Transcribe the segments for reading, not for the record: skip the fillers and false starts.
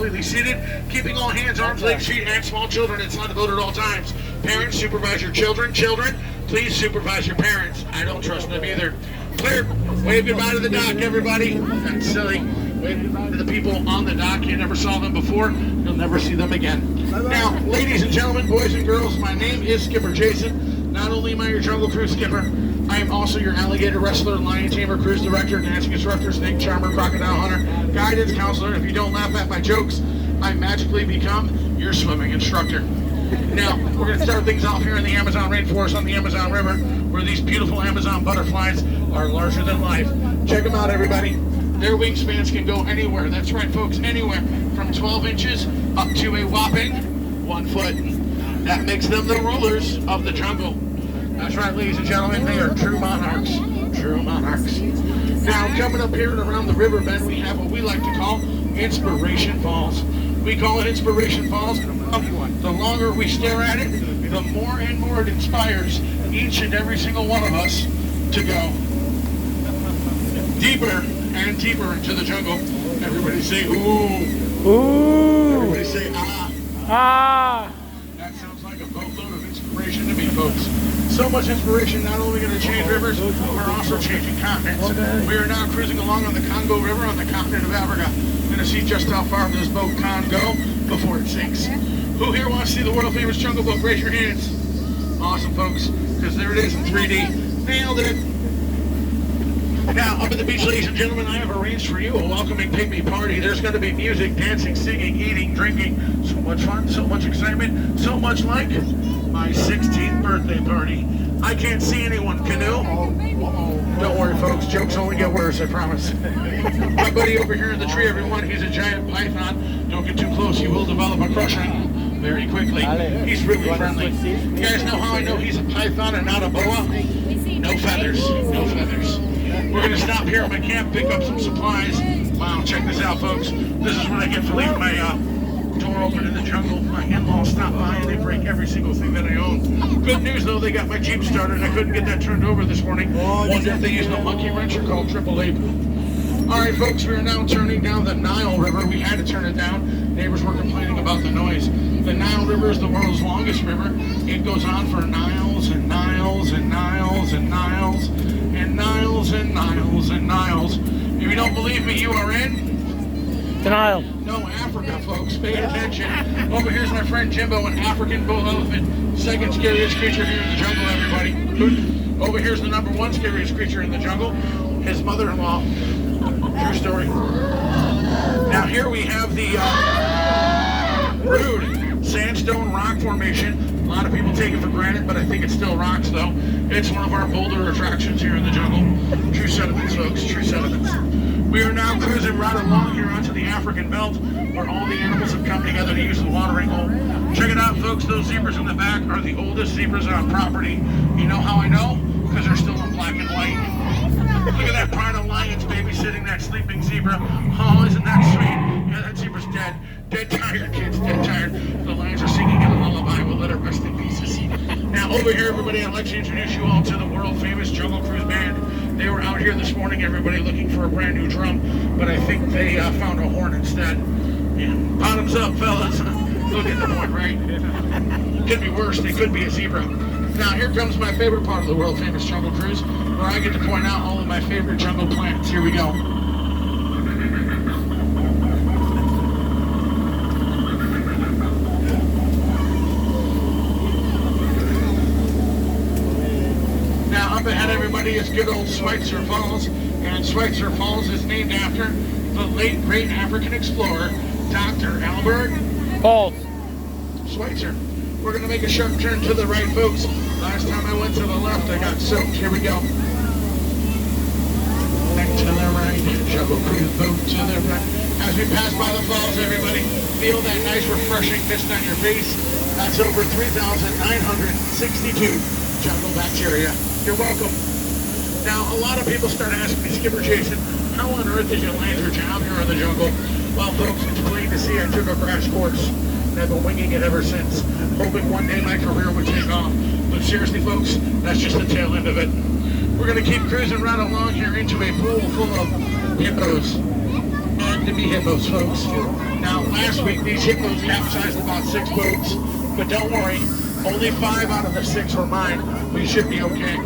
completely seated, keeping all hands, arms, legs, feet, and small children inside the boat at all times. Parents, supervise your children. Children, please supervise your parents. I don't trust them either. Clear. Wave goodbye to the dock, everybody. That's silly. Wave goodbye to the people on the dock. You never saw them before. You'll never see them again. Now, ladies and gentlemen, boys and girls, my name is Skipper Jason. Not only am I your Jungle Cruise skipper, I am also your alligator wrestler, lion tamer, cruise director, dancing instructor, snake charmer, crocodile hunter, guidance counselor. If you don't laugh at my jokes, I magically become your swimming instructor. Now, we're going to start things off here in the Amazon rainforest on the Amazon River, where these beautiful Amazon butterflies are larger than life. Check them out, everybody. Their wingspans can go anywhere. That's right, folks, anywhere from 12 inches up to a whopping 1 foot. That makes them the rulers of the jungle. That's right, ladies and gentlemen, they are true monarchs. True monarchs. Now, coming up here and around the river bend, we have what we like to call Inspiration Falls. We call it Inspiration Falls. The longer we stare at it, the more and more it inspires each and every single one of us to go deeper and deeper into the jungle. Everybody say, ooh. Ooh. Everybody say, ah. Ah. That sounds like a boatload of inspiration to me, folks. So much inspiration, not only going to change rivers, we're also changing continents. We are now cruising along on the Congo River on the continent of Africa. Going to see just how far this boat can go before it sinks. Who here wants to see the world famous Jungle Book? Raise your hands. Awesome, folks, because there it is in 3D. Nailed it. Now, up at the beach, ladies and gentlemen, I have arranged for you a welcoming pygmy party. There's going to be music, dancing, singing, eating, drinking. So much fun, so much excitement, so much like my 16th birthday party. I can't see anyone. Canoe? Don't worry, folks. Jokes only get worse, I promise. My buddy over here in the tree, everyone, he's a giant python. Don't get too close. He will develop a crush on you very quickly. He's really friendly. You guys know how I know he's a python and not a boa? No feathers. No feathers. We're going to stop here at my camp, pick up some supplies. Wow, check this out, folks. This is what I get for leaving my door open in the jungle. My in-laws stop by and they break every single thing that I own. Good news, though, they got my Jeep started. I couldn't get that turned over this morning. Wonder if they used a monkey wrencher called Triple Ape. All right, folks, we are now turning down the Nile River. We had to turn it down. Neighbors were complaining about the noise. The Nile River is the world's longest river. It goes on for miles and miles and miles and miles and miles and miles and miles. If you don't believe me, you are in Denial. No, Africa, folks. Pay attention. Over here's my friend Jimbo, an African bull elephant. Second scariest creature here in the jungle, everybody. Over here's the number one scariest creature in the jungle, his mother-in-law. True story. Now here we have the rude sandstone rock formation. A lot of people take it for granted, but I think it's still rocks, though. It's one of our bolder attractions here in the jungle. True sediments, folks. True sediments. We are now cruising right along here onto the African belt, where all the animals have come together to use the watering hole. Check it out, folks. Those zebras in the back are the oldest zebras on property. You know how I know? Because they're still in black and white. Look at that pride of lions babysitting that sleeping zebra. Oh, isn't that sweet? Yeah, that zebra's dead. Dead tired, kids. Dead tired. The lions are singing in a lullaby. We'll let it rest in pieces. Now, over here, everybody, I'd like to introduce you all to the world-famous Jungle Cruise Band. They were out here this morning, everybody, looking for a brand new drum, but I think they found a horn instead. Yeah. Bottoms up, fellas. They'll get the point, right? Could be worse. They could be a zebra. Now, here comes my favorite part of the world-famous Jungle Cruise, where I get to point out all of my favorite jungle plants. Here we go. Now, up ahead, everybody, is good old Switzer Falls, and Switzer Falls is named after the late, great African explorer, Dr. Albert Falls. Switzer. We're going to make a sharp turn to the right, folks. Last time I went to the left, I got soaked. Here we go. Back to the right. Jungle Cruise boat to the right. As we pass by the falls, everybody, feel that nice, refreshing mist on your face. That's over 3,962 jungle bacteria. You're welcome. Now, a lot of people start asking me, Skipper Jason, how on earth did you land your job here in the jungle? Well, folks, it's plain to see I took a crash course. And I've been winging it ever since, hoping one day my career would take off. But seriously, folks, that's just the tail end of it. We're going to keep cruising right along here into a pool full of hippos. And to be hippos, folks. Now, last week, these hippos capsized about 6 boats, but don't worry, only 5 out of the 6 were mine. We should be okay.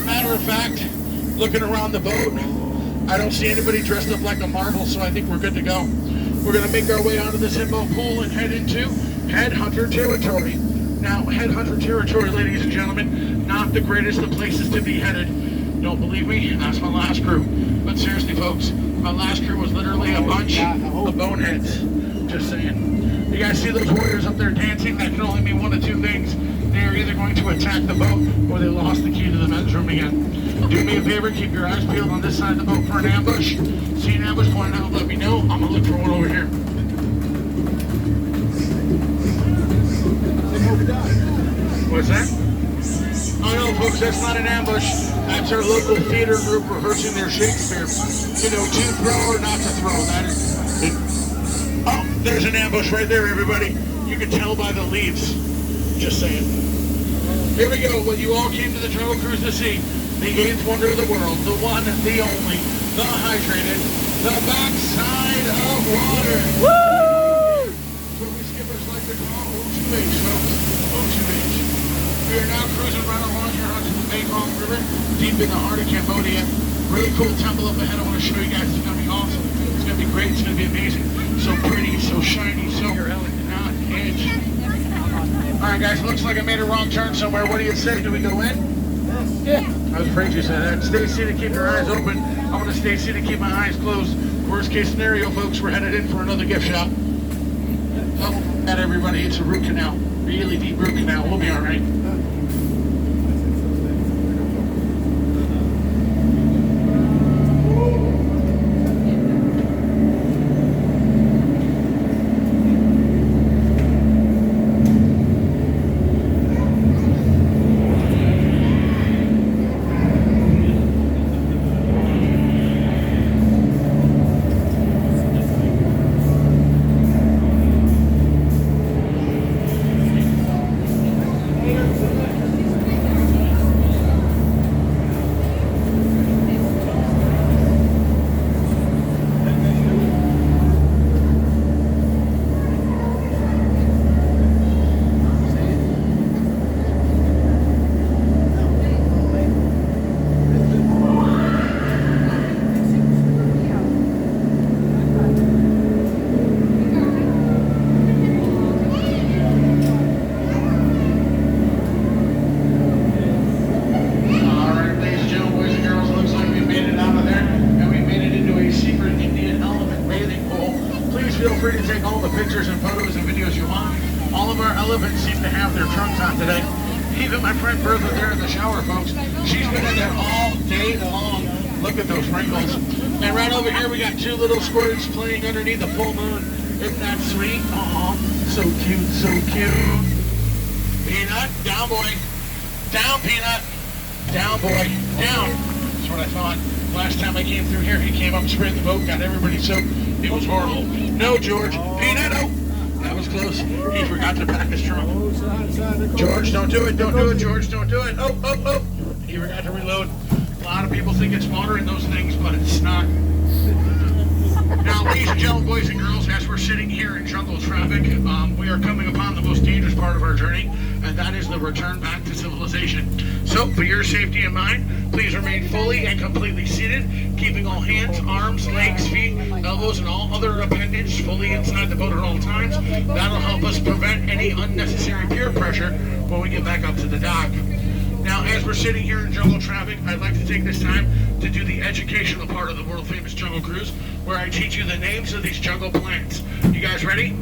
Matter of fact, looking around the boat, I don't see anybody dressed up like a marble, so I think we're good to go. We're going to make our way out of this hippo pool and head into headhunter territory. Now, headhunter territory, ladies and gentlemen, not the greatest of places to be headed. Don't believe me? Ask my last crew. But seriously, folks, my last crew was literally a bunch of boneheads. Just saying. You guys see those warriors up there dancing? That can only mean one of 2 things. They are either going to attack the boat or they lost the key to the men's room again. Do me a favor, keep your eyes peeled on this side of the boat for an ambush. See an ambush, point out, let me know. I'm going to look for one over here. What's that? Oh no, folks, that's not an ambush. That's our local theater group rehearsing their Shakespeare. You know, to throw or not to throw. That is it. Oh, there's an ambush right there, everybody. You can tell by the leaves. Just saying. Here we go. What you all came to the Jungle Cruise to see. The 8th wonder of the world. The one, the only, the hydrated, the backside of water. Woo! What we skippers like to call O2H, folks. O2H. We are now cruising right along here onto the Mekong River, deep in the heart of Cambodia. Really cool temple up ahead. I want to show you guys. It's going to be awesome. It's going to be great. It's going to be amazing. So pretty, so shiny, so not edge. All right, guys. Looks like I made a wrong turn somewhere. What do you say? Do we go in? Yeah. I was afraid you said that. Stay seated, keep your eyes open. I want to stay seated, keep my eyes closed. Worst case scenario, folks, we're headed in for another gift shop. Oh, not everybody. It's a root canal. Really deep root canal. We'll be all right. Feel free to take all the pictures and photos and videos you want. All of our elephants seem to have their trunks on today. Even my friend Bertha there in the shower, folks. She's been in there all day long. Look at those wrinkles. And right over here we got 2 little squirts playing underneath the full moon. Isn't that sweet? Aw, so cute, so cute. Peanut, down boy. Down, Peanut. Down boy, down. That's what I thought. Last time I came through here, he came up, sprayed the boat, got everybody soaked. It was horrible. No, George. Peanut, oh. That was close. He forgot to pack his trunk. George, don't do it. Don't do it, George. Don't do it. Oh, oh, oh. He forgot to reload. A lot of people think it's water in those things, but it's not. Now, ladies and gentlemen, boys and girls, as we're sitting here in jungle traffic, we are coming upon the most dangerous part of our journey, and that is the return back to civilization. So, for your safety and mine, please remain fully and completely seated, keeping all hands, arms, legs, feet, elbows, and all other appendage fully inside the boat at all times. That'll help us prevent any unnecessary peer pressure when we get back up to the dock. Now, as we're sitting here in jungle traffic, I'd like to take this time to do the educational part of the world-famous Jungle Cruise, where I teach you the names of these jungle plants. You guys ready?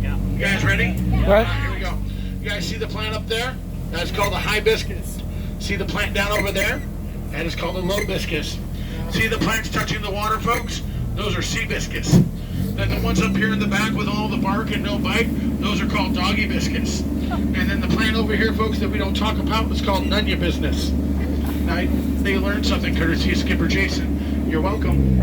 Yeah. You guys ready? Yeah. All right, here we go. You guys see the plant up there? That's called a hibiscus. See the plant down over there? That is called a hibiscus. See the plants touching the water, folks? Those are hibiscus. Then the ones up here in the back with all the bark and no bite, those are called Doggie Biscuits. And then the plant over here, folks, that we don't talk about, is called Nunya Business. Now, they learned something courtesy of Skipper Jason. You're welcome.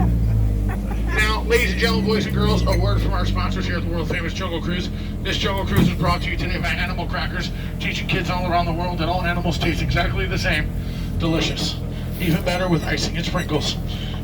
Now, ladies and gentlemen, boys and girls, a word from our sponsors here at the world-famous Jungle Cruise. This Jungle Cruise is brought to you today by Animal Crackers, teaching kids all around the world that all animals taste exactly the same. Delicious. Even better with icing and sprinkles.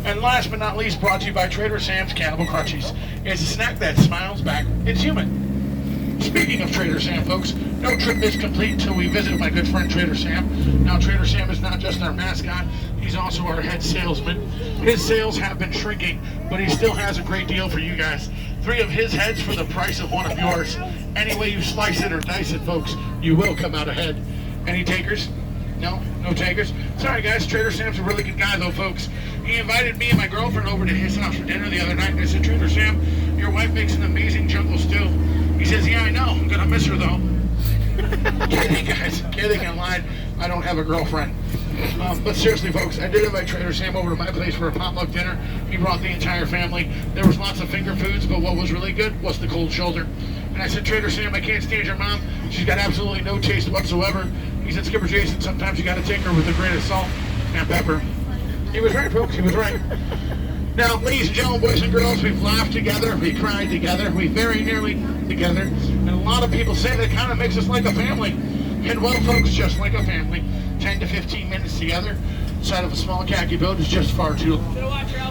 And last but not least, brought to you by Trader Sam's Cannibal Crunchies. It's a snack that smiles back. It's human. Speaking of Trader Sam, folks, no trip is complete until we visit my good friend Trader Sam. Now, Trader Sam is not just our mascot, he's also our head salesman. His sales have been shrinking, but he still has a great deal for you guys. 3 of his heads for the price of 1 of yours. Any way you slice it or dice it, folks, you will come out ahead. Any takers? No? No takers? Sorry, guys. Trader Sam's a really good guy, though, folks. He invited me and my girlfriend over to his house for dinner the other night, and I said, Trader Sam, your wife makes an amazing jungle stew. He says, yeah, I know. I'm going to miss her, though. Kidding, guys. Kidding. I lied. I don't have a girlfriend. But seriously, folks, I did invite Trader Sam over to my place for a potluck dinner. He brought the entire family. There was lots of finger foods, but what was really good was the cold shoulder. And I said, Trader Sam, I can't stand your mom. She's got absolutely no taste whatsoever. He said, Skipper Jason, sometimes you got to take her with a grain of salt and pepper. He was right, folks. He was right. Now, ladies and gentlemen, boys and girls, we've laughed together, we cried together, we very nearly together, and a lot of people say that it kind of makes us like a family. And well, folks, just like a family, 10 to 15 minutes together inside of a small khaki boat is just far too long.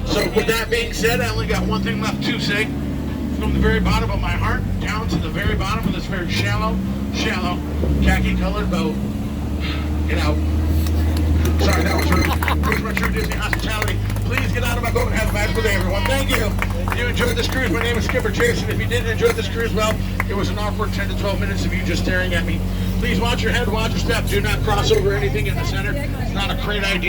So with that being said, I only got one thing left to say. From the very bottom of my heart down to the very bottom of this very shallow, khaki-colored boat. Get out. Sorry, that was rude. Here's my true Disney hospitality. Please get out of my boat and have a magical day, everyone. Thank you. If you enjoyed this cruise, my name is Skipper Jason. If you didn't enjoy this cruise, well, it was an awkward 10 to 12 minutes of you just staring at me. Please watch your head, watch your step. Do not cross over anything in the center. It's not a great idea.